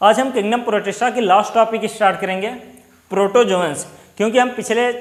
आज हम kingdom protista की लास्ट टॉपिक स्टार्ट करेंगे, प्रोटोजोअन्स। क्योंकि हम पिछले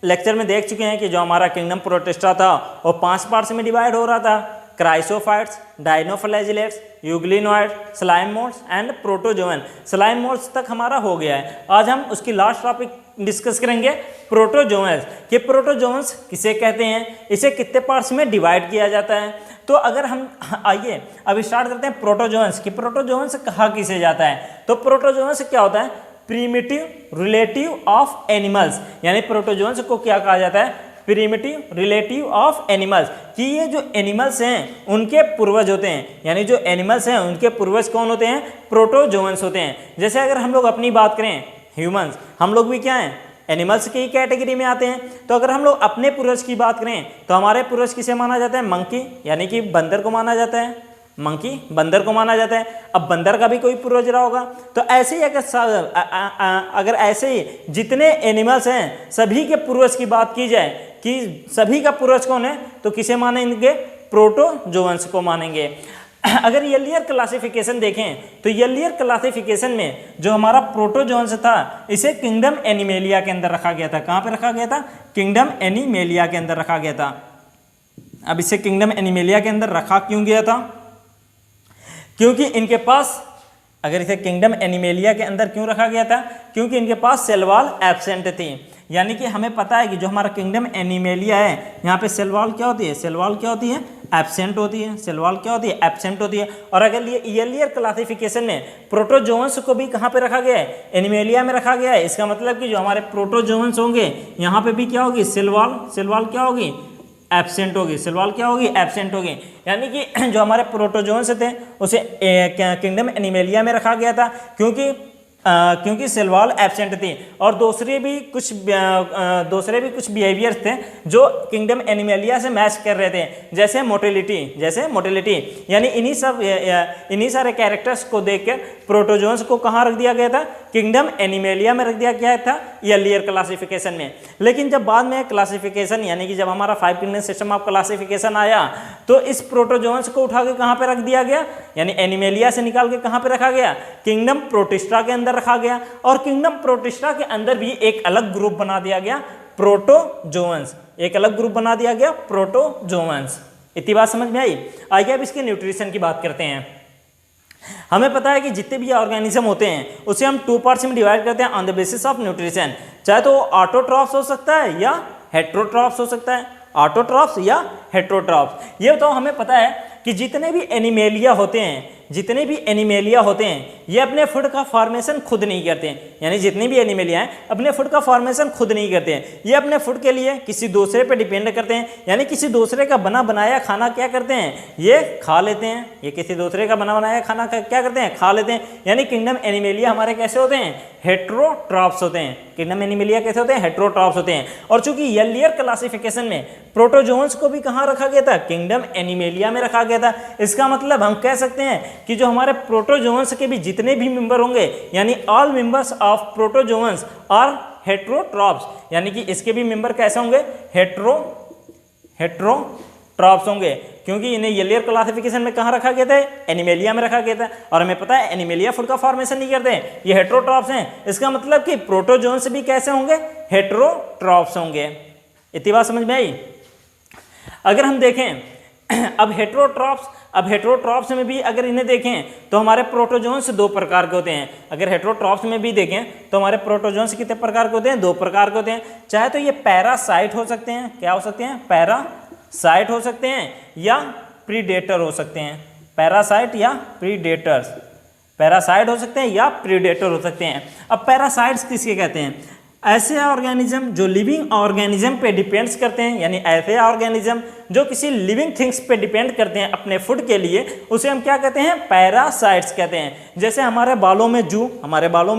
लेक्चर में देख चुके हैं कि जो हमारा किंगडम प्रोटिस्टा था वो 5 पार्ट्स में डिवाइड हो रहा था, chrysophytes, dinoflagellates, euglenoid, slime moulds and protozoan. Slime moulds तक हमारा हो गया है। आज हम उसकी लास्ट टॉपिक डिस्कस करेंगे, प्रोटोजोअन्स। कि प्रोटोजोअन्स किसे कहते हैं, इसे कितने पार्ट्स में डिवाइड किया जाता है। तो अगर हम आइए अब स्टार्ट करते हैं प्रोटोजोअन्स कि प्रोटोजोअन्स कहा किसे जाता है। तो प्रोटोजोअन्स क्या होता है, प्रीमिटिव रिलेटिव ऑफ एनिमल्स। यानी प्रोटोजोअन्स को क्या कहा जाता है, प्रीमिटिव रिलेटिव ऑफ एनिमल्स। कि ये जो एनिमल्स हैं उनके पूर्वज होते हैं, यानी जो एनिमल्स हैं उनके पूर्वज कौन होते हैं, प्रोटोजोअन्स होते हैं। जैसे अगर हम लोग अपनी बात करें, ह्यूमंस, हम लोग भी क्या हैं, एनिमल्स की कैटेगरी में आते हैं। तो अगर हम लोग अपने पूर्वज की बात करें तो हमारे पूर्वज किसे माना जाता है, मंकी, यानी कि बंदर को माना जाता है। मंकी बंदर को माना जाता है। अब बंदर का भी कोई पूर्वज रहा होगा। तो ऐसे ही अगर ऐसे ही जितने एनिमल्स हैं सभी के पूर्वज की बात की जाए कि सभी का पूर्वज कौन है, तो किसे मानेंगे, प्रोटोजोअन्स को मानेंगे। अगर येलियर क्लासिफिकेशन देखें तो येलियर क्लासिफिकेशन में जो हमारा प्रोटोजोअन्स था इसे किंगडम एनिमेलिया के अंदर रखा गया था। कहाँ पे रखा गया था, किंगडम एनिमेलिया के अंदर रखा गया था। अब इसे किंगडम एनिमेलिया के अंदर रखा क्यों गया था, क्योंकि इनके पास, अगर इसे किंगडम एनिमेलिया के अंदर क्यों रखा गया था, क्योंकि इनके पास सेल वॉल एब्सेंट थी। यानी कि हमें पता है कि जो हमारा किंगडम एनिमेलिया है यहाँ पे सेल वॉल क्या होती है, सेल वॉल क्या होती है, एब्सेंट होती है। सेल वॉल क्या होती है, एब्सेंट होती है। और अगर ये ईयरलियर क्लासिफिकेशन में प्रोटोजोअन्स को भी कहाँ पे रखा गया है, एनिमेलिया में रखा गया है। इसका मतलब कि जो हमारे प्रोटोजोअन्स होंगे यहाँ पे भी क्या होगी, सेल वॉल क्या होगी, एब्सेंट होगी। सेल वॉल क्या होगी, एब्सेंट होगी। यानी कि जो हमारे प्रोटोजोअन्स थे उसे किंगडम एनिमेलिया में रखा गया था क्योंकि सेल वॉल एब्सेंट थी। और दूसरे भी कुछ बिहेवियर्स थे जो किंगडम एनिमेलिया से मैच कर रहे थे, जैसे मोटिलिटी। यानी इन्हीं सारे कैरेक्टर्स को देखकर प्रोटोजोअन्स को कहाँ रख दिया गया था, किंगडम एनिमेलिया में रख दिया गया था ईयरलियर क्लासिफिकेशन में। लेकिन जब बाद में क्लासिफिकेशन, यानी कि जब हमारा 5 किंगडम सिस्टम ऑफ क्लासिफिकेशन आया तो इस प्रोटोजोअन्स को उठा के कहाँ पे रख दिया गया, यानी एनिमेलिया से निकाल के कहाँ पे रखा गया, किंगडम प्रोटिस्टा के अंदर रखा गया। और किंगडम प्रोटिस्टा के अंदर भी एक अलग ग्रुप बना दिया गया, प्रोटोजोअन्स। एक अलग ग्रुप बना दिया गया, प्रोटोजोअन्स। इतनी बात समझ में आई। आइए अब इसके न्यूट्रिशन की बात करते हैं। हमें पता है कि जितने भी ऑर्गेनिज्म होते हैं उसे हम 2 पार्ट्स में डिवाइड करते हैं on the basis of nutrition. चाहे तो ऑटोट्रॉफ्स हो सकता है या हेट्रोट्रॉफ्स हो सकता है, ऑटोट्रॉफ्स या हेट्रोट्रॉफ्स। ये तो हमें पता है कि जितने भी एनिमेलिया होते हैं ये अपने फूड का फॉर्मेशन खुद नहीं करते हैं। यानी जितने भी एनिमेलिया हैं अपने फूड का फॉर्मेशन खुद नहीं करते हैं। ये अपने फूड के लिए किसी दूसरे पे डिपेंड करते हैं। यानी किसी दूसरे का बना बनाया खाना क्या करते हैं, ये खा लेते हैं। ये किसी दूसरे का बना बनाया खाना क्या करते हैं, खा लेते हैं। यानी किंगडम एनिमेलिया हमारे कैसे होते हैं, हेट्रोट्रॉफ्स होते हैं। किंगडम एनिमेलिया कैसे होते हैं, हेट्रोट्रॉफ्स होते हैं। और चूंकि ईयरलियर क्लासिफिकेशन में प्रोटोजोअन्स को भी कहाँ रखा गया था, किंगडम एनिमेलिया में रखा गया था। इसका मतलब हम कह सकते हैं कि जो हमारे प्रोटोजोअन्स के भी जितने भी मेंबर होंगे, यानी all members of protozoans are heterotrophs. यानी कि इसके भी मेंबर कैसे होंगे, हेट्रोट्रॉफ्स होंगे। क्योंकि इन्हें ईयरलियर क्लासिफिकेशन में कहाँ रखा गया था, एनिमेलिया में रखा गया था। और हमें पता है एनिमेलिया फूड का फॉर्मेशन नहीं करते, ये हेट्रोट्रॉफ्स हैं। इसका मतलब कि प्रोटोजोअन्स भी कैसे होंगे, हेट्रोट्रॉफ्स होंगे। इतनी बात समझ में आई। अगर हम देखें अब हेट्रोट्रॉफ्स में भी अगर इन्हें देखें तो हमारे प्रोटोजोअन्स 2 प्रकार के होते हैं। अगर हेट्रोट्रॉफ्स में भी देखें तो हमारे प्रोटोजोअन्स कितने प्रकार के होते हैं, 2 प्रकार के होते हैं। चाहे तो ये पैरासाइट हो सकते हैं, क्या हो सकते हैं, पैरासाइट हो सकते हैं या प्रीडेटर हो सकते हैं। पैरासाइट या प्रीडेटर्स, पैरासाइट हो सकते हैं या प्रीडेटर हो सकते हैं। अब पैरासाइट्स किसके कहते हैं, ऐसे ऑर्गेनिज्म जो लिविंग ऑर्गेनिज्म पे डिपेंड्स करते हैं। यानी ऐसे ऑर्गेनिज्म जो किसी लिविंग थिंग्स पे डिपेंड करते हैं अपने फूड के लिए, उसे हम क्या कहते हैं, पैरासाइट्स कहते हैं। जैसे हमारे बालों में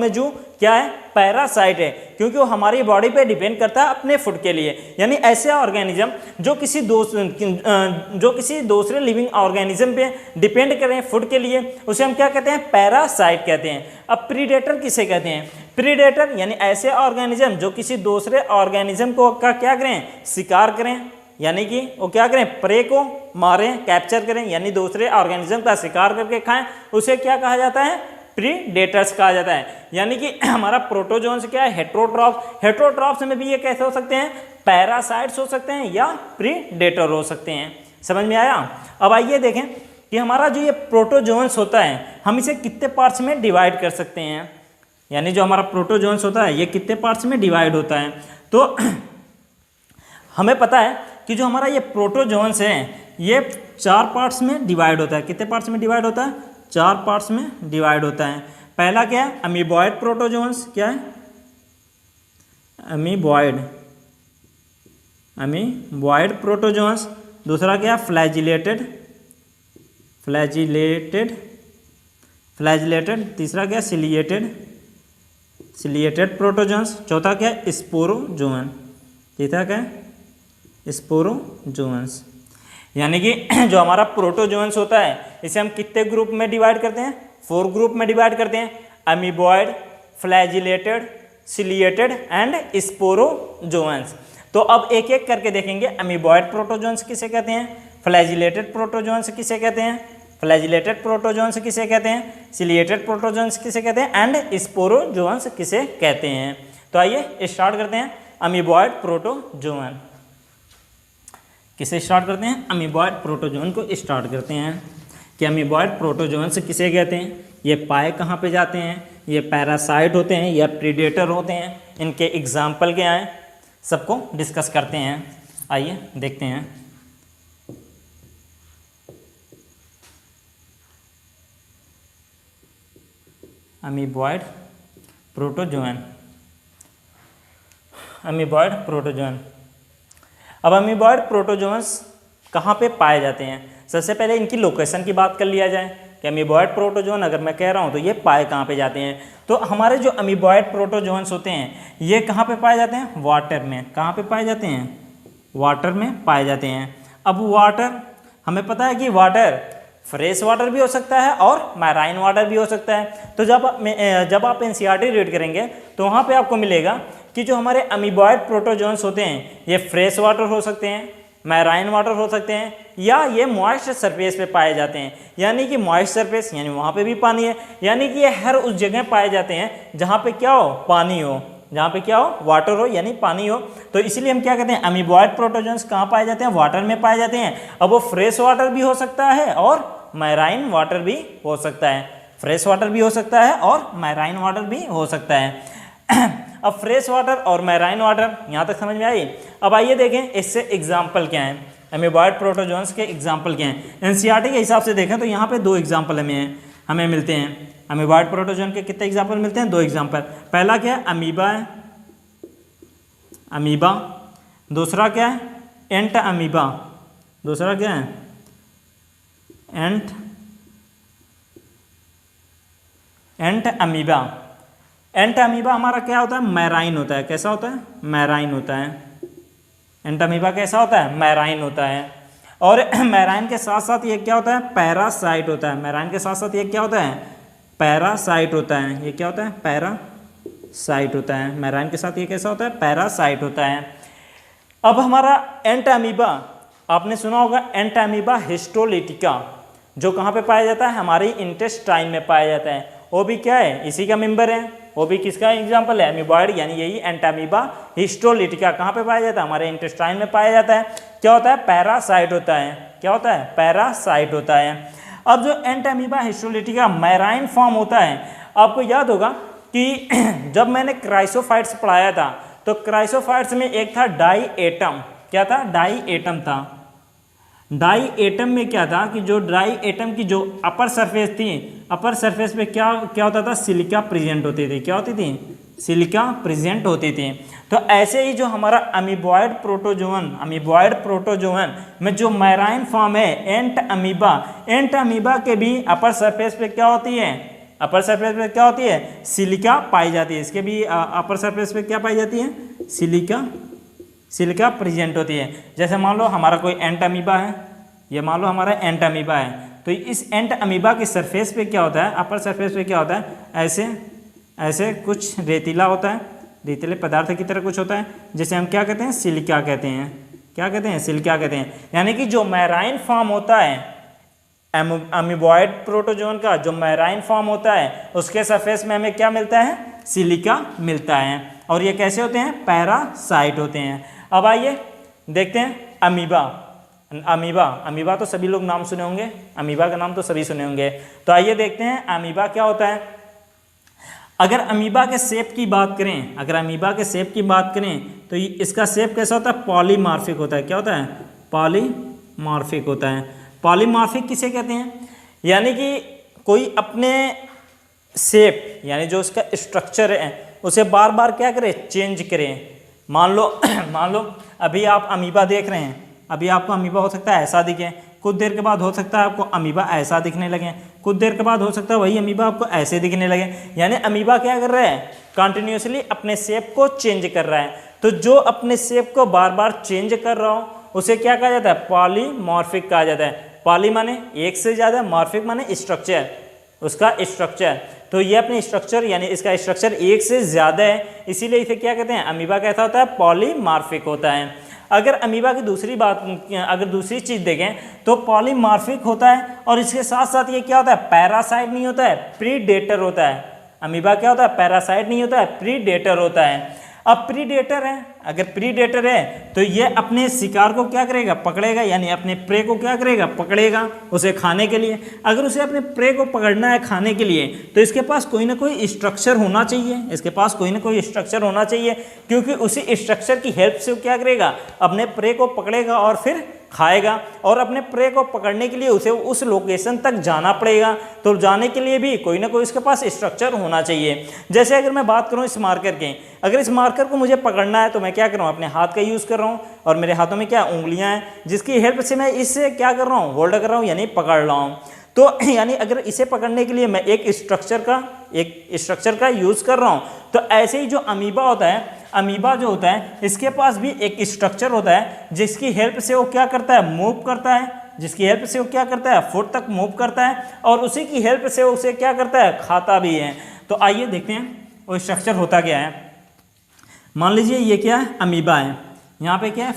जू क्या है, पैरासाइट है, क्योंकि वो हमारी बॉडी पे डिपेंड करता है अपने फूड के लिए। यानी ऐसे ऑर्गेनिज्म जो किसी दूसरे लिविंग ऑर्गेनिज्म पे डिपेंड करें फूड के लिए, उसे हम क्या कहते हैं, पैरासाइट कहते हैं। अब प्रीडेटर किसे कहते हैं, प्रीडेटर यानी ऐसे ऑर्गेनिज्म जो किसी दूसरे ऑर्गेनिज्म को क्या करें, शिकार करें। यानी कि वो क्या करें, प्रे को मारें, कैप्चर करें, यानी दूसरे ऑर्गेनिज्म का शिकार करके खाएं, उसे क्या कहा जाता है, प्रीडेटर्स कहा जाता है। यानी कि हमारा प्रोटोजोन्स क्या है, हेट्रोट्रॉफ। हेट्रोट्रॉफ्स में भी ये कैसे हो सकते हैं, पैरासाइट्स हो सकते हैं या प्रीडेटर हो सकते हैं। समझ में आया। अब आइए देखें कि हमारा जो ये प्रोटोजोन्स होता है हम इसे कितने पार्ट्स में डिवाइड कर सकते हैं। यानी जो हमारा प्रोटोजोन्स होता है ये कितने पार्ट्स में डिवाइड होता है। तो हमें पता है कि जो हमारा ये प्रोटोजोन्स है ये 4 पार्ट्स में डिवाइड होता है। कितने पार्ट्स में डिवाइड होता है, 4 पार्ट्स में डिवाइड होता है। पहला क्या है, अमीबॉयड प्रोटोजोन्स। क्या है, अमीबॉयड प्रोटोजोन्स। दूसरा क्या है, फ्लैजिलेटेड। तीसरा क्या है, सिलिएटेड प्रोटोजोन्स। चौथा क्या है, स्पोरोजोअन। तीसरा क्या है, स्पोरोजोअन्स। यानी कि जो हमारा प्रोटोजोअन्स होता है इसे हम कितने ग्रुप में डिवाइड करते हैं, 4 ग्रुप में डिवाइड करते हैं। Amoeboid, flagellated, ciliated and स्पोरोजोअन्स। तो अब एक एक करके देखेंगे। अमीबॉयड प्रोटोजोन्स किसे कहते हैं, फ्लैजिलेटेड प्रोटोजोन्स किसे कहते हैं, सिलिएटेड प्रोटोजोन्स किसे कहते हैं एंड स्पोरोजोअन्स किसे कहते हैं। तो आइए स्टार्ट करते हैं। अमीबॉयड प्रोटोजोअन किसे स्टार्ट करते हैं, अमीबॉयड प्रोटोजोअन को स्टार्ट करते हैं कि अमीबॉयड प्रोटोजोअन से किसे कहते हैं, ये पाए कहाँ पे जाते हैं, ये पैरासाइट होते हैं या प्रीडेटर होते हैं, इनके एग्जाम्पल क्या हैं, सबको डिस्कस करते हैं। आइए देखते हैं। Amoeboid protozoan. अब अमीबॉयड प्रोटोजोअन्स कहाँ पे पाए जाते हैं। सबसे पहले इनकी लोकेशन की बात कर लिया जाए कि अमीबॉयड प्रोटोजोअन अगर मैं कह रहा हूँ तो ये पाए कहाँ पे जाते हैं। तो हमारे जो अमीबॉयड प्रोटोजोअन्स होते हैं ये कहाँ पे पाए जाते हैं, वाटर में। कहाँ पे पाए जाते हैं, वाटर में पाए जाते हैं। अब वाटर, हमें पता है कि वाटर फ्रेश वाटर भी हो सकता है और मैराइन वाटर भी हो सकता है। तो जब आप एनसीईआरटी रीड करेंगे तो वहाँ पे आपको मिलेगा कि जो हमारे अमीबॉयड प्रोटोजोन्स होते हैं ये फ्रेश वाटर हो सकते हैं, मैराइन वाटर हो सकते हैं, या ये मॉइस्ट सरफेस पे पाए जाते हैं। यानी कि मॉइस्ट सरफेस यानी वहाँ पे भी पानी है, यानी कि ये हर उस जगह पाए जाते हैं जहाँ पे क्या हो, पानी हो, जहाँ पे क्या हो, वाटर हो यानी पानी हो। तो इसलिए हम क्या कहते हैं, अमीबॉयड प्रोटोजोन्स कहाँ पाए जाते हैं, वाटर में पाए जाते हैं। अब वो फ्रेश वाटर भी हो सकता है और मैराइन वाटर भी हो सकता है, फ्रेश वाटर भी हो सकता है और मैराइन वाटर भी हो सकता है। अब फ्रेश वाटर और मैराइन वाटर यहाँ तक समझ में आई। अब आइए देखें इससे एग्जाम्पल क्या हैं, अमीबॉयड प्रोटोजोन्स के एग्जाम्पल क्या हैं। एनसीईआरटी के हिसाब से देखें तो यहाँ पे 2 एग्जाम्पल हमें मिलते हैं। अमीबॉयड प्रोटोजोन के कितने एग्जाम्पल मिलते हैं, 2 एग्जाम्पल। पहला क्या है, अमीबा है, अमीबा। दूसरा क्या है, एंट अमीबा। दूसरा क्या है, एंट अमीबा। एंट अमीबा हमारा क्या होता है, मैराइन होता है। कैसा होता है, मैराइन होता है। एंट अमीबा कैसा होता है, मैराइन होता है। और मैराइन के साथ साथ ये क्या होता है, पैरासाइट होता है। मैराइन के साथ साथ ये क्या होता है, पैरासाइट होता है। ये क्या होता है, पैरासाइट होता है। मैराइन के साथ ये कैसा होता है, पैरासाइट होता है। अब हमारा एंट अमीबा, आपने सुना होगा एंट अमीबा हिस्टोलिटिका, जो कहाँ पे पाया जाता है, हमारी इंटेस्टाइन में पाया जाता है। वो भी क्या है, इसी का मेंबर है। वो भी किसका एग्जाम्पल है, अमीबॉयड यानी यही एंट अमीबा हिस्टोलिटिका। कहाँ पे पाया जाता है, हमारे इंटेस्टाइन में पाया जाता है। क्या होता है, पैरासाइट होता है। क्या होता है, पैरासाइट होता है। अब जो एंट अमीबा हिस्टोलिटिका मैराइन फॉर्म होता है, आपको याद होगा कि जब मैंने क्राइसोफाइट्स पढ़ाया था तो क्राइसोफाइट्स में एक था डाई एटम। क्या था, डाई एटम था। डाई एटम में क्या था कि जो डाई एटम की जो अपर सरफेस थी, अपर सरफेस पे क्या होता था, सिलिका प्रेजेंट होती थी। क्या होती थी, सिलिका प्रेजेंट होती थी। तो ऐसे ही जो हमारा अमीबॉयड प्रोटोजोअन में जो मैराइन फॉर्म है एंट अमीबा के भी अपर सरफेस पे क्या होती है, अपर सरफेस पे क्या होती है, सिलिका पाई जाती है। इसके भी अपर सरफेस पे क्या पाई जाती है, सिलिका प्रेजेंट होती है। जैसे मान लो हमारा कोई एंट अमीबा है, ये मान लो हमारा एंट अमीबा है, तो इस एंट अमीबा की सरफेस पे क्या होता है, अपर सरफेस पे क्या होता है, ऐसे कुछ रेतीला होता है, रेतीले पदार्थ की तरह कुछ होता है, जिसे हम क्या कहते हैं, सिलिका कहते हैं। क्या कहते हैं, सिलिका कहते हैं। यानी कि जो मैराइन फॉर्म होता है अमीबॉइड प्रोटोजोन का जो मैराइन फॉर्म होता है उसके सरफेस में हमें क्या मिलता है, सिलिका मिलता है। और ये कैसे होते हैं, पैरासाइट होते हैं। अब आइए देखते हैं अमीबा। अमीबा तो सभी लोग नाम सुने होंगे, अमीबा का नाम तो सभी सुने होंगे। तो आइए देखते हैं अमीबा क्या होता है। अगर अमीबा के शेप की बात करें, तो इसका शेप कैसा होता है, पॉलीमार्फिक होता है। क्या होता है, पॉलीमार्फिक होता है। पॉलीमार्फिक किसे कहते हैं, यानी कि कोई अपने शेप यानी जो उसका स्ट्रक्चर है उसे बार बार क्या करे, चेंज करें। मान लो अभी आप अमीबा देख रहे हैं, अभी आपको अमीबा हो सकता है ऐसा दिखे, कुछ देर के बाद हो सकता है आपको अमीबा ऐसा दिखने लगे, कुछ देर के बाद हो सकता है वही अमीबा आपको ऐसे दिखने लगे। यानी अमीबा क्या कर रहा है, कंटिन्यूसली अपने शेप को चेंज कर रहा है। तो जो अपने शेप को बार बार चेंज कर रहा हो उसे क्या कहा जाता है, पॉलीमॉर्फिक कहा जाता है। पॉली माने एक से ज़्यादा, मॉर्फिक माने स्ट्रक्चर, उसका स्ट्रक्चर। तो ये अपने स्ट्रक्चर यानी इसका स्ट्रक्चर एक से ज़्यादा है, इसीलिए इसे क्या कहते हैं, अमीबा कैसा होता है, पॉलीमॉर्फिक होता है। अगर अमीबा की दूसरी चीज़ देखें तो पॉलीमॉर्फिक होता है और इसके साथ साथ ये क्या होता है, पैरासाइट नहीं होता है, प्रीडेटर होता है। अमीबा क्या होता है, पैरासाइट नहीं होता है, प्रीडेटर होता है। अब प्रीडेटर है, अगर प्रीडेटर है तो ये अपने शिकार को क्या करेगा, पकड़ेगा, यानी अपने प्रे को क्या करेगा, पकड़ेगा उसे खाने के लिए। अगर उसे अपने प्रे को पकड़ना है खाने के लिए तो इसके पास कोई ना कोई स्ट्रक्चर होना चाहिए, क्योंकि उसी स्ट्रक्चर की हेल्प से वो क्या करेगा, अपने प्रे को पकड़ेगा और फिर खाएगा। और अपने प्रे को पकड़ने के लिए उसे उस लोकेशन तक जाना पड़ेगा, तो जाने के लिए भी कोई ना कोई इसके पास स्ट्रक्चर होना चाहिए। जैसे अगर मैं बात करूं इस मार्कर की, अगर इस मार्कर को मुझे पकड़ना है तो मैं क्या कर रहा हूं, अपने हाथ का यूज़ कर रहा हूं और मेरे हाथों में क्या उंगलियां हैं, जिसकी हेल्प से मैं इससे क्या कर रहा हूं, होल्ड कर रहा हूं यानी पकड़ रहा हूं। तो यानी अगर इसे पकड़ने के लिए मैं एक स्ट्रक्चर का यूज़ कर रहा हूं, तो ऐसे ही जो अमीबा जो होता है इसके पास भी एक स्ट्रक्चर होता है जिसकी हेल्प से वो क्या करता है, मूव करता है, फुट तक मूव करता है और उसी की हेल्प से वो उसे क्या करता है, खाता भी है। तो आइए देखते हैं वो स्ट्रक्चर होता क्या है। मान लीजिए ये क्या है, अमीबा है, यहाँ पे क्या है,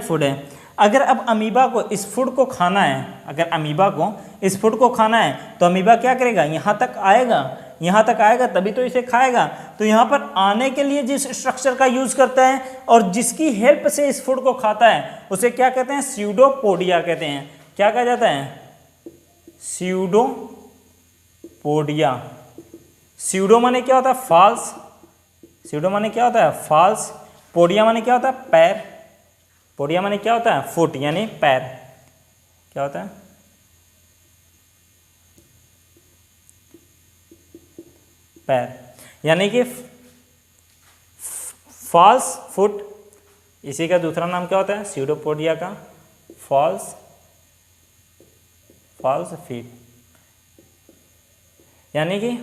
फूड है, अगर अब अमीबा को इस फूड को खाना है, तो अमीबा क्या करेगा, यहाँ तक आएगा तभी तो इसे खाएगा। तो यहाँ पर आने के लिए जिस स्ट्रक्चर का यूज करता है और जिसकी हेल्प से इस फूड को खाता है उसे क्या कहते हैं, स्यूडोपोडिया कहते हैं। क्या कहा जाता है, स्यूडोपोडिया। स्यूडो माने क्या होता है, फॉल्स, पोडिया माने क्या होता है, पैर, पोडिया माने क्या होता है, फुट यानी पैर, क्या होता है, पैर, यानी कि फॉल्स फुट। इसी का दूसरा नाम क्या होता है, स्यूडोपोडिया का फॉल्स फीट, यानी कि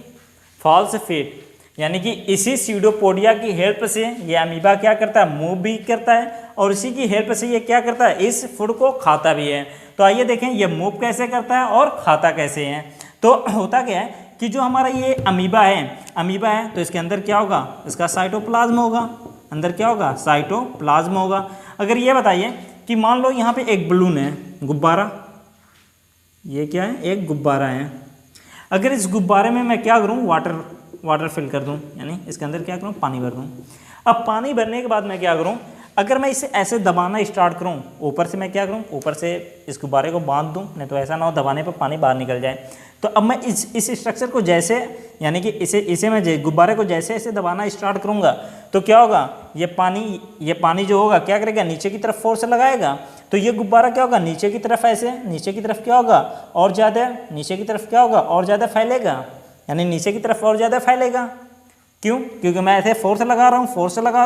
फॉल्स फीट, यानी कि इसी स्यूडोपोडिया की हेल्प से ये अमीबा क्या करता है, मूव भी करता है और इसी की हेल्प से ये क्या करता है, इस फूड को खाता भी है। तो आइए देखें ये मूव कैसे करता है और खाता कैसे है। तो होता क्या है कि जो हमारा ये अमीबा है तो इसके अंदर क्या होगा, इसका साइटोप्लाज्म होगा। अगर ये बताइए कि मान लो यहाँ पे एक बलून है, गुब्बारा, ये क्या है, एक गुब्बारा है। अगर इस गुब्बारे में मैं क्या करूँ, वाटर फिल कर दूं, यानी इसके अंदर क्या करूं, पानी भर दूं। अब पानी भरने के बाद मैं क्या करूं, अगर मैं इसे ऐसे दबाना स्टार्ट करूं, ऊपर से मैं क्या करूं, ऊपर से इस गुब्बारे को बांध दूं, नहीं तो ऐसा ना हो दबाने पर पानी बाहर निकल जाए। तो अब मैं इस स्ट्रक्चर को जैसे, यानी कि इसे मैं गुब्बारे को जैसे ऐसे दबाना स्टार्ट करूंगा तो क्या होगा, ये पानी जो होगा क्या करेगा, नीचे की तरफ फोर्स लगाएगा। तो ये गुब्बारा क्या होगा, नीचे की तरफ क्या होगा, और ज़्यादा नीचे की तरफ क्या होगा, और ज़्यादा फैलेगा, यानी नीचे की तरफ और ज़्यादा फैलेगा। क्यों, क्योंकि मैं ऐसे फोर्स लगा रहा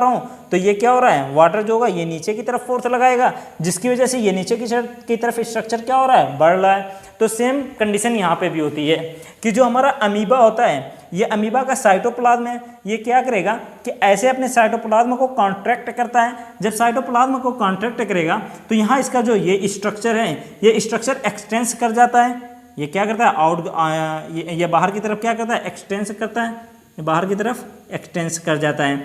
हूँ, तो ये क्या हो रहा है, वाटर जो होगा ये नीचे की तरफ फोर्स लगाएगा, जिसकी वजह से ये नीचे की तरफ स्ट्रक्चर क्या हो रहा है, बढ़ रहा है। तो सेम कंडीशन यहाँ पे भी होती है कि जो हमारा अमीबा होता है, ये अमीबा का साइटोप्लाज्म है, ये क्या करेगा कि ऐसे अपने साइटोप्लाज्म को कॉन्ट्रैक्ट करता है। जब साइटोप्लाज्म को कॉन्ट्रैक्ट करेगा तो यहाँ इसका जो ये स्ट्रक्चर है, ये स्ट्रक्चर एक्सटेंस कर जाता है। ये क्या करता है, ये बाहर की तरफ क्या करता है, एक्सटेंस करता है, बाहर की तरफ एक्सटेंस कर जाता है।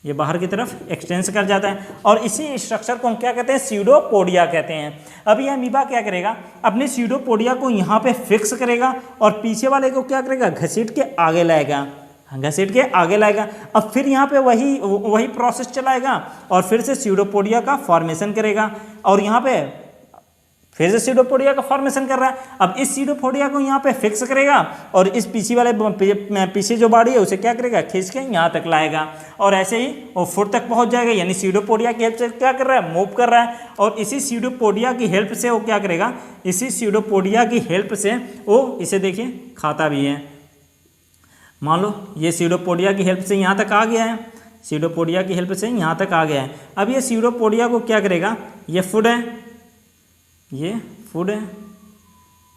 ये बाहर की तरफ एक्सटेंस कर जाता है और इसी स्ट्रक्चर को हम क्या कहते हैं, स्यूडोपोडिया कहते हैं। अब ये अमीबा क्या करेगा, अपने स्यूडोपोडिया को यहाँ पे फिक्स करेगा और पीछे वाले को क्या करेगा, घसीट के आगे लाएगा, घसीट के आगे लाएगा। अब फिर यहाँ पे वही प्रोसेस चलाएगा और फिर से स्यूडोपोडिया का फॉर्मेशन करेगा और यहाँ पे फिर से स्यूडोपोडिया का फॉर्मेशन कर रहा है। अब इस स्यूडोपोडिया को यहाँ पे फिक्स करेगा और इस पीछे जो बॉडी है उसे क्या करेगा, खींच के यहाँ तक लाएगा और ऐसे ही वो फुट तक पहुँच जाएगा। यानी स्यूडोपोडिया की हेल्प से क्या कर रहा है, मूव कर रहा है और इसी स्यूडोपोडिया की हेल्प से वो क्या करेगा, इसी स्यूडोपोडिया की हेल्प से वो इसे देखिए खाता भी है। मान लो ये स्यूडोपोडिया की हेल्प से यहाँ तक आ गया है, स्यूडोपोडिया की हेल्प से यहाँ तक आ गया है। अब ये स्यूडोपोडिया को क्या करेगा, ये फूड है, ये फूड है,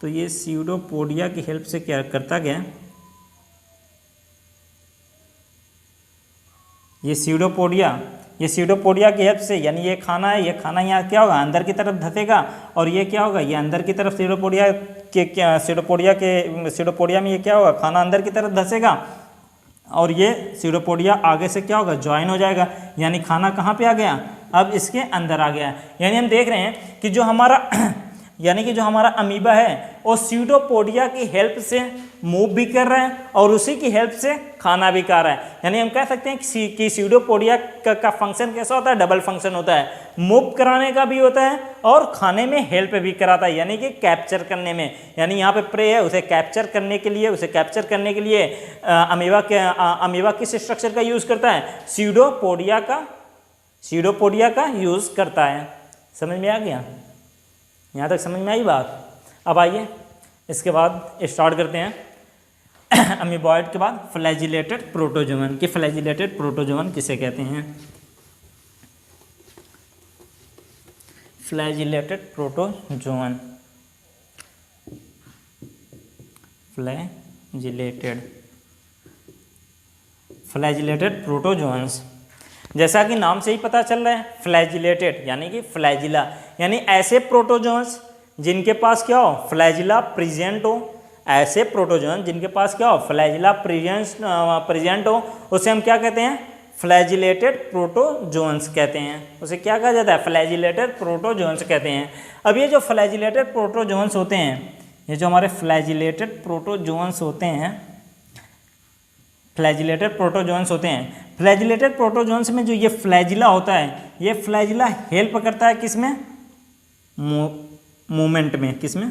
तो ये स्यूडोपोडिया की हेल्प से क्या करता गया, ये स्यूडोपोडिया की हेल्प से, यानी ये खाना है, ये खाना यहाँ क्या होगा, अंदर की तरफ धसेगा और ये क्या होगा, ये अंदर की तरफ स्यूडोपोडिया में ये क्या होगा, खाना अंदर की तरफ धसेगा और ये स्यूडोपोडिया आगे से क्या होगा, ज्वाइन हो जाएगा। यानी खाना कहाँ पे आ गया, अब इसके अंदर आ गया। यानी हम देख रहे हैं कि जो हमारा अमीबा है वो स्यूडोपोडिया की हेल्प से मूव भी कर रहा है और उसी की हेल्प से खाना भी खा रहा है। यानी हम कह सकते हैं कि स्यूडोपोडिया का फंक्शन कैसा होता है, डबल फंक्शन होता है, मूव कराने का भी होता है और खाने में हेल्प भी कराता है, यानी कि कैप्चर करने में। यानी यहाँ पे प्रे है, उसे कैप्चर करने के लिए अमीबा किस स्ट्रक्चर का यूज़ करता है, स्यूडोपोडिया का यूज़ करता है। समझ में आ गया, यहाँ तक समझ में आई बात। अब आइए इसके बाद स्टार्ट करते हैं अमीबॉइड के बाद फ्लैजिलेटेड प्रोटोजोवन कि फ्लैजिलेटेड प्रोटोजोवन किसे कहते हैं। फ्लैजिलेटेड प्रोटोजोवन, फ्लैजिलेटेड प्रोटोजोन्स, जैसा कि नाम से ही पता चल रहा है फ्लैजिलेटेड यानी कि फ्लैजिला, यानी ऐसे प्रोटोजोन्स जिनके पास क्या हो, फ्लैजिला प्रेजेंट हो, ऐसे प्रोटोजोन जिनके पास क्या हो, फ्लैजिला प्रेजेंट हो, उसे हम क्या कहते हैं, फ्लैजिलेटेड प्रोटोजोन्स कहते हैं। उसे क्या कहा जाता है, फ्लैजिलेटेड प्रोटोजोन्स कहते हैं। अब ये जो फ्लैजिलेटेड प्रोटोजोन्स होते हैं, ये जो हमारे फ्लैजिलेटेड प्रोटोजोन्स होते हैं, फ्लैजिलेटेड प्रोटोजोन्स में जो ये फ्लैजिला होता है, ये फ्लैजिला हेल्प करता है किसमें, मूवमेंट में, किसमें,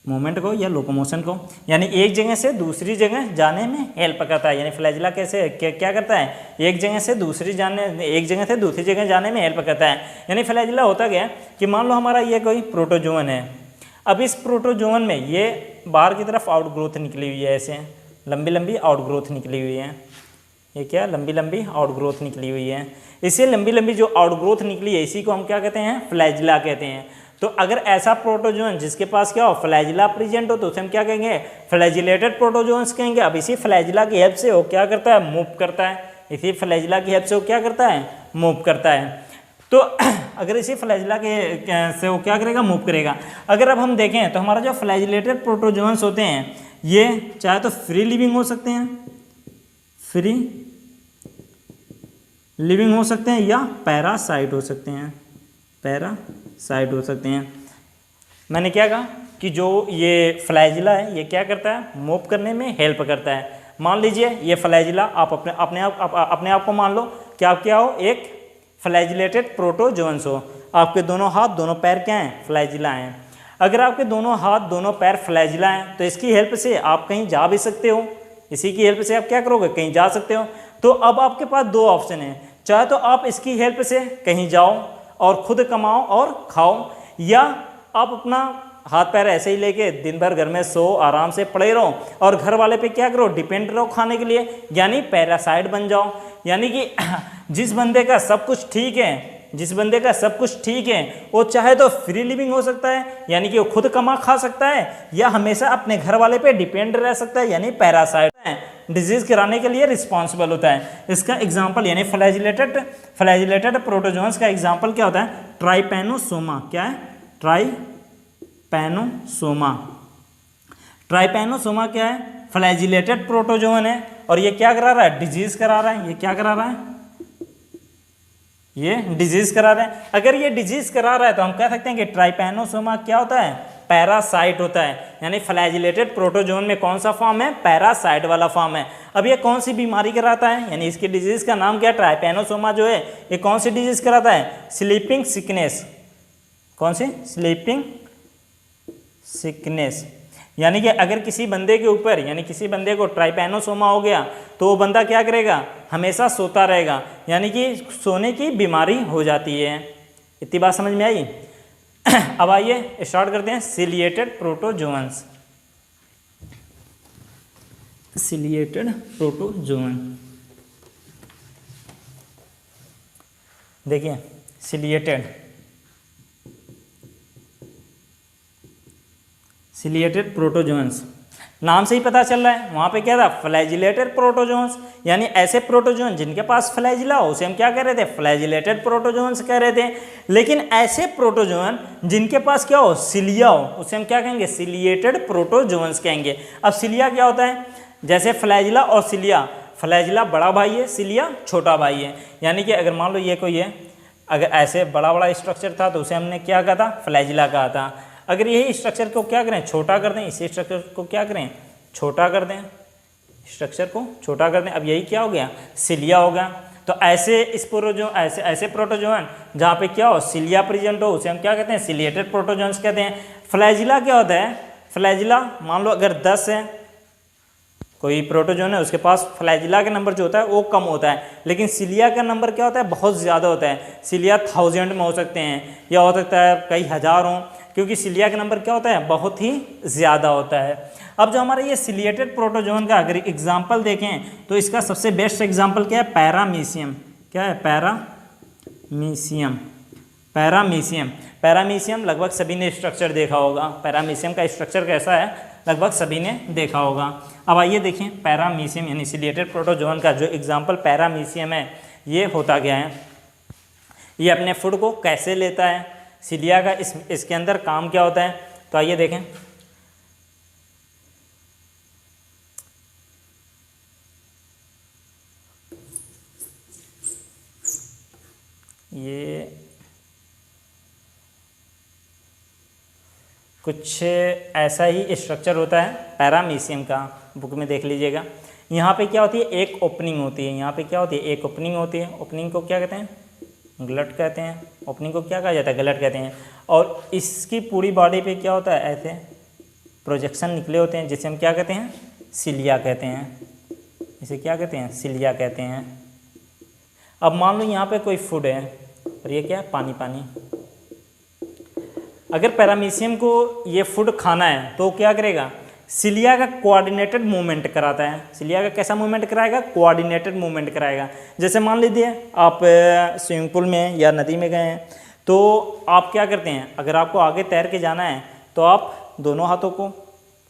मूवमेंट को या लोकोमोशन को, यानी एक जगह से दूसरी जगह जाने में हेल्प करता है। यानी फ्लैजिला कैसे क्या करता है, एक जगह से दूसरी जगह जाने में हेल्प करता है। यानी फ्लैजिला होता क्या है कि मान लो हमारा ये कोई प्रोटोजोवन है, अब इस प्रोटोजोवन में ये बाहर की तरफ आउटग्रोथ निकली हुई है, ऐसे लंबी लंबी आउटग्रोथ निकली हुई है, ये क्या लंबी लंबी आउटग्रोथ निकली हुई है। इसे लंबी लंबी जो आउटग्रोथ निकली है इसी को हम क्या कहते हैं, फ्लैजिला कहते हैं। तो अगर ऐसा प्रोटोजोन जिसके पास क्या हो, फ्लैजिला प्रेजेंट हो, तो उसे हम क्या कहेंगे, फ्लैजिलेटेड प्रोटोजोन्स कहेंगे। अब इसी फ्लैजिला की हेल्प से वो क्या करता है, मूव करता है, इसी फ्लैजिला की हेल्प से वो क्या करता है, मूव करता है। तो अगर इसी फ्लैजिला के से वो क्या करेगा, मूव करेगा। अगर अब हम देखें तो हमारा जो फ्लैजिलेटेड प्रोटोजोन्स होते हैं ये चाहे तो फ्री लिविंग हो सकते हैं, फ्री लिविंग हो सकते हैं या पैरासाइट हो सकते हैं, पैरासाइट हो सकते हैं। मैंने क्या कहा कि जो ये फ्लैजिला है ये क्या करता है, मूव करने में हेल्प करता है। मान लीजिए ये फ्लैजिला आप अपने आप को मान लो कि आप क्या हो, एक फ्लैजिलेटेड प्रोटोजोन्स हो, आपके दोनों हाथ दोनों पैर क्या हैं, फ्लैजिला हैं। अगर आपके दोनों हाथ दोनों पैर फ्लैजिला हैं तो इसकी हेल्प से आप कहीं जा भी सकते हो, इसी की हेल्प से आप क्या करोगे, कहीं जा सकते हो। तो अब आपके पास दो ऑप्शन हैं, चाहे तो आप इसकी हेल्प से कहीं जाओ और खुद कमाओ और खाओ, या आप अपना हाथ पैर ऐसे ही लेके दिन भर घर में सो आराम से पड़े रहो और घर वाले पे क्या करो, डिपेंड रहो खाने के लिए, यानी पैरासाइट बन जाओ। यानी कि जिस बंदे का सब कुछ ठीक है वो चाहे तो फ्री लिविंग हो सकता है, यानी कि वो खुद कमा खा सकता है, या हमेशा अपने घर वाले पे डिपेंड रह सकता है, यानी पैरासाइट है, डिजीज कराने के लिए रिस्पॉन्सिबल होता है। इसका एग्जांपल यानी फ्लैजिलेटेड प्रोटोजोन्स का एग्जांपल क्या होता है, ट्राइपैनोसोमा। क्या है, ट्राइपैनोसोमा क्या है, फ्लैजिलेटेड प्रोटोजोन है और ये क्या करा रहा है, डिजीज करा रहा है। ये क्या करा रहा है, ये डिजीज करा रहा है। अगर ये डिजीज करा रहा है तो हम कह सकते हैं कि ट्राइपैनोसोमा क्या होता है, पैरासाइट होता है। यानी फ्लैजिलेटेड प्रोटोजोन में कौन सा फॉर्म है, पैरासाइट वाला फॉर्म है। अब ये कौन सी बीमारी कराता है, यानी इसकी डिजीज का नाम क्या है, ट्राइपैनोसोमा जो है ये कौन सी डिजीज कराता है, स्लीपिंग सिकनेस। कौन सी, स्लीपिंग सिकनेस। यानी कि अगर किसी बंदे के ऊपर, यानी किसी बंदे को ट्राइपैनोसोमा हो गया तो वो बंदा क्या करेगा, हमेशा सोता रहेगा, यानी कि सोने की बीमारी हो जाती है। इतनी बात समझ में आई। अब आइए स्टार्ट करते हैं सिलिएटेड प्रोटोजोअन्स। सिलिएटेड प्रोटोजोअन, देखिए सिलिएटेड प्रोटोजोअन्स, नाम से ही पता चल रहा है, वहाँ पे क्या था, फ्लैजिलेटेड प्रोटोजोन्स। यानी ऐसे प्रोटोजोन जिनके पास फ्लैजिला हो उसे हम क्या कह रहे थे, फ्लैजिलेटेड प्रोटोजोन्स कह रहे थे। लेकिन ऐसे प्रोटोजोन जिनके पास क्या हो, सिलिया हो, उसे हम क्या कहेंगे, सिलिएटेड प्रोटोजोन्स कहेंगे। अब सिलिया क्या होता है, जैसे फ्लैजिला और सिलिया, फ्लैजिला बड़ा भाई है, सिलिया छोटा भाई है। यानी कि अगर मान लो ये कोई है, अगर ऐसे बड़ा स्ट्रक्चर था तो उसे हमने क्या कहा था, फ्लैजिला कहा था। अगर यही स्ट्रक्चर को क्या करें, छोटा कर दें, इसी स्ट्रक्चर को क्या करें, छोटा कर दें, स्ट्रक्चर को छोटा कर दें, अब यही क्या हो गया, सिलिया हो गया। तो ऐसे ऐसे प्रोटोजोन जहाँ पे क्या हो, सिलिया प्रेजेंट हो, उसे हम क्या कहते हैं, सिलिएटेड प्रोटोजोन्स कहते हैं। फ्लैजिला क्या होता है, फ्लैजिला मान लो अगर 10 है, कोई प्रोटोजोन है उसके पास फ्लैजिला का नंबर जो होता है वो कम होता है, लेकिन सिलिया का नंबर क्या होता है, बहुत ज़्यादा होता है। सिलिया 1000 में हो सकते हैं या हो सकता है कई हज़ार हों, क्योंकि सिलिया का नंबर क्या होता है, बहुत ही ज़्यादा होता है। अब जो हमारा ये सिलिएटेड प्रोटोजोन का अगर एग्जाम्पल देखें तो इसका सबसे बेस्ट एग्जाम्पल क्या है, पैरामीशियम। क्या है, पैरामीशियम लगभग सभी ने स्ट्रक्चर देखा होगा। पैरामीशियम का स्ट्रक्चर कैसा है, लगभग सभी ने देखा होगा। अब आइए देखें पैरामीशियम यानी सिलिएटेड प्रोटोजोन का जो एग्जाम्पल पैरामीशियम है ये होता क्या है, ये अपने फूड को कैसे लेता है, सिलिया का इसके अंदर काम क्या होता है। तो आइए देखें, ये कुछ ऐसा ही स्ट्रक्चर होता है पैरामीशियम का, बुक में देख लीजिएगा। यहाँ पे क्या होती है, एक ओपनिंग होती है, यहाँ पे क्या होती है, एक ओपनिंग होती है। ओपनिंग को क्या कहते हैं, गलट कहते हैं। ओपनिंग को क्या कहा जाता है, गलट कहते हैं। और इसकी पूरी बॉडी पे क्या होता है, ऐसे प्रोजेक्शन निकले होते हैं, जिसे हम क्या कहते हैं, सिलिया कहते हैं। इसे क्या कहते हैं, सिलिया कहते हैं। अब मान लो यहाँ पे कोई फूड है और ये क्या है, पानी। अगर पैरामीशियम को ये फूड खाना है तो क्या करेगा, सिलिया का कोऑर्डिनेटेड मूवमेंट कराता है। सिलिया का कैसा मूवमेंट कराएगा, कोऑर्डिनेटेड मूवमेंट कराएगा। जैसे मान लीजिए आप स्विमिंग पूल में या नदी में गए हैं तो आप क्या करते हैं, अगर आपको आगे तैर के जाना है तो आप दोनों हाथों को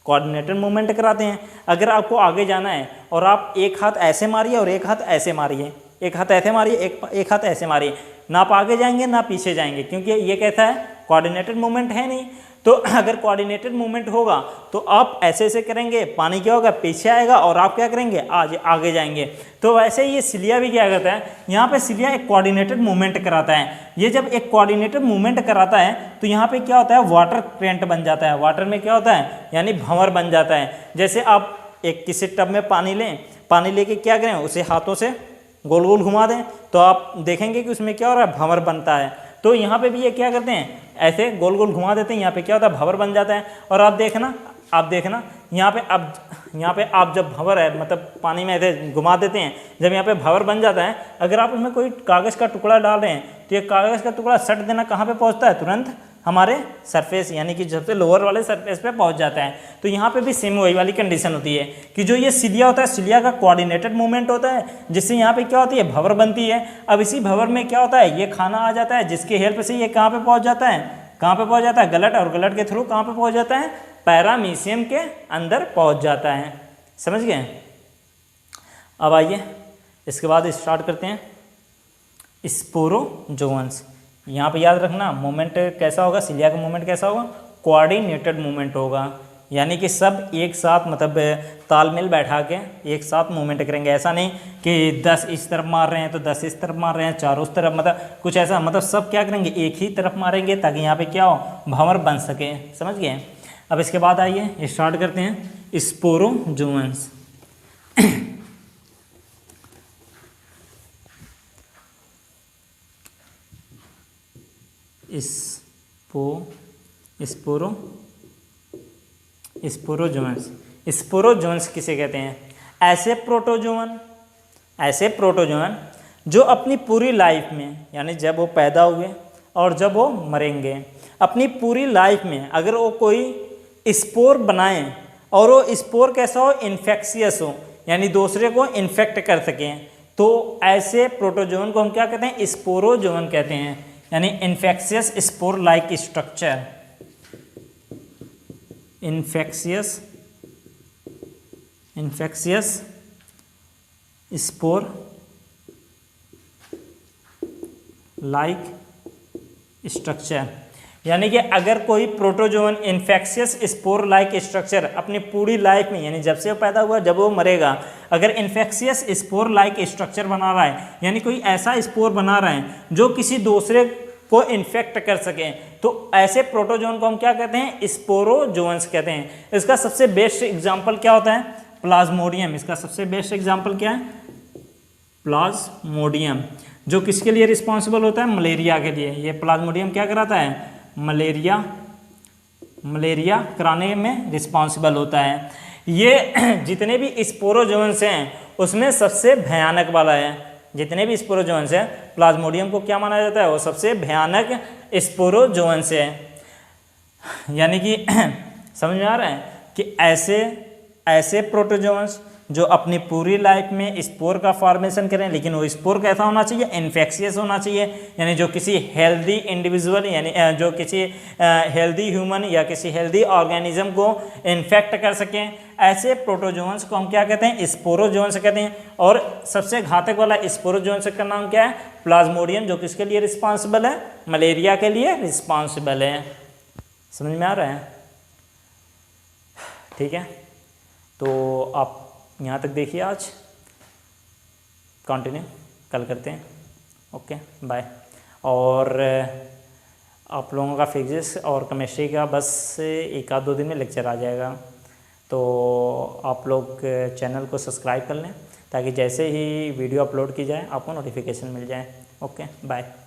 कोऑर्डिनेटेड मूवमेंट कराते हैं। अगर आपको आगे जाना है और आप एक हाथ ऐसे मारिए और एक हाथ ऐसे मारिए, एक हाथ ऐसे मारिए, एक हाथ ऐसे मारिए, ना आप आगे जाएंगे ना पीछे जाएंगे, क्योंकि ये कहता है कोऑर्डिनेटेड मूवमेंट है नहीं। तो अगर कोऑर्डिनेटेड मूवमेंट होगा तो आप ऐसे ऐसे करेंगे, पानी क्या होगा, पीछे आएगा और आप क्या करेंगे, आगे जाएंगे। तो वैसे ही ये सिलिया भी क्या करता है, यहाँ पे सिलिया एक कोऑर्डिनेटेड मूवमेंट कराता है। ये जब एक कोऑर्डिनेटेड मूवमेंट कराता है तो यहाँ पे क्या होता है, वाटर करंट बन जाता है। वाटर में क्या होता है, यानी भंवर बन जाता है। जैसे आप एक किसी टब में पानी लें, पानी लेके क्या करें, उसे हाथों से गोल गोल घुमा दें तो आप देखेंगे कि उसमें क्या हो रहा है, भंवर बनता है। तो यहाँ पे भी ये क्या करते हैं, ऐसे गोल गोल घुमा देते हैं, यहाँ पे क्या होता है, भंवर बन जाता है। और आप देखना यहाँ पे आप जब भंवर है मतलब पानी में ऐसे घुमा देते हैं, जब यहाँ पे भंवर बन जाता है, अगर आप उसमें कोई कागज़ का टुकड़ा डाल रहे हैं तो ये कागज़ का टुकड़ा सट देना कहाँ पे पहुँचता है, तुरंत हमारे सरफेस यानी कि सबसे लोअर वाले सरफेस पे पहुंच जाता है। तो यहाँ पे भी सेम वही वाली कंडीशन होती है कि जो ये सिलिया होता है, सिलिया का कोऑर्डिनेटेड मूवमेंट होता है, जिससे यहाँ पे क्या होती है, भंवर बनती है। अब इसी भंवर में क्या होता है, ये खाना आ जाता है, जिसके हेल्प से ये कहाँ पे पहुँच जाता है, गलट, और गलट के थ्रू कहाँ पे पहुँच जाता है, पैरामीशियम के अंदर पहुँच जाता है। समझ गए। अब आइए इसके बाद स्टार्ट करते हैं स्पोरोजोअन्स। यहाँ पे याद रखना मूवमेंट कैसा होगा, सिलिया का मूवमेंट कैसा होगा, कोऑर्डिनेटेड मूवमेंट होगा। यानी कि सब एक साथ मतलब तालमेल बैठा के एक साथ मूवमेंट करेंगे। ऐसा नहीं कि 10 इस तरफ मार रहे हैं तो 10 इस तरफ मार रहे हैं, 4 उस तरफ, मतलब कुछ ऐसा, मतलब सब क्या करेंगे, एक ही तरफ मारेंगे ताकि यहाँ पे क्या हो, भंवर बन सके। समझ गए। अब इसके बाद आइए स्टार्ट करते हैं स्पोरोजोअन्स। स्पोरोजोअन्स। स्पोरोजोअन्स किसे कहते हैं? ऐसे प्रोटोजोअन जो अपनी पूरी लाइफ में, यानी जब वो पैदा हुए और जब वो मरेंगे, अपनी पूरी लाइफ में अगर वो कोई स्पोर बनाएं और वो स्पोर कैसा हो, इन्फेक्शियस हो, यानी दूसरे को इन्फेक्ट कर सकें, तो ऐसे प्रोटोजोअन को हम क्या कहते हैं, स्पोरोजोअन कहते हैं। यानी infectious spore like structure, infectious spore like structure. यानी कि अगर कोई protozoan infectious spore like structure अपनी पूरी लाइफ में, यानी जब से वो पैदा हुआ जब वो मरेगा, अगर इन्फेक्शियस स्पोर लाइक स्ट्रक्चर बना रहा है, यानी कोई ऐसा स्पोर बना रहा है जो किसी दूसरे को इन्फेक्ट कर सके, तो ऐसे प्रोटोजोन को हम क्या कहते हैं, स्पोरोजोअन्स कहते हैं। इसका सबसे बेस्ट एग्जाम्पल क्या होता है, प्लाज्मोडियम। इसका सबसे बेस्ट एग्जाम्पल क्या है, प्लाज्मोडियम, जो किसके लिए रिस्पॉन्सिबल होता है, मलेरिया के लिए। ये प्लाज्मोडियम क्या कराता है, मलेरिया कराने में रिस्पॉन्सिबल होता है। ये जितने भी स्पोरोजोअन्स हैं उसमें सबसे भयानक वाला है। जितने भी स्पोरोजोअन्स हैं, प्लाज्मोडियम को क्या माना जाता है, वो सबसे भयानक स्पोरोजोअन्स है। यानी कि समझ में आ रहा है कि ऐसे प्रोटोजोअन्स जो अपनी पूरी लाइफ में स्पोर का फॉर्मेशन करें, लेकिन वो स्पोर कैसा होना चाहिए, इन्फेक्शियस होना चाहिए, यानी जो किसी हेल्दी इंडिविजुअल, यानी जो किसी हेल्दी ह्यूमन या किसी हेल्दी ऑर्गेनिज्म को इन्फेक्ट कर सकें, ऐसे प्रोटोजोअन्स को हम क्या कहते हैं, स्पोरोजोअन्स कहते हैं। और सबसे घातक वाला स्पोरोजोअन्स का नाम क्या है, प्लाज्मोडियम, जो किसके लिए रिस्पॉन्सिबल है, मलेरिया के लिए रिस्पॉन्सिबल है। समझ में आ रहा है? ठीक है, तो आप यहाँ तक देखिए, आज कंटिन्यू कल करते हैं। Okay, bye. और आप लोगों का फिजिक्स और केमिस्ट्री का बस 1-2 दिन में लेक्चर आ जाएगा, तो आप लोग चैनल को सब्सक्राइब कर लें ताकि जैसे ही वीडियो अपलोड की जाए आपको नोटिफिकेशन मिल जाए। Okay, bye.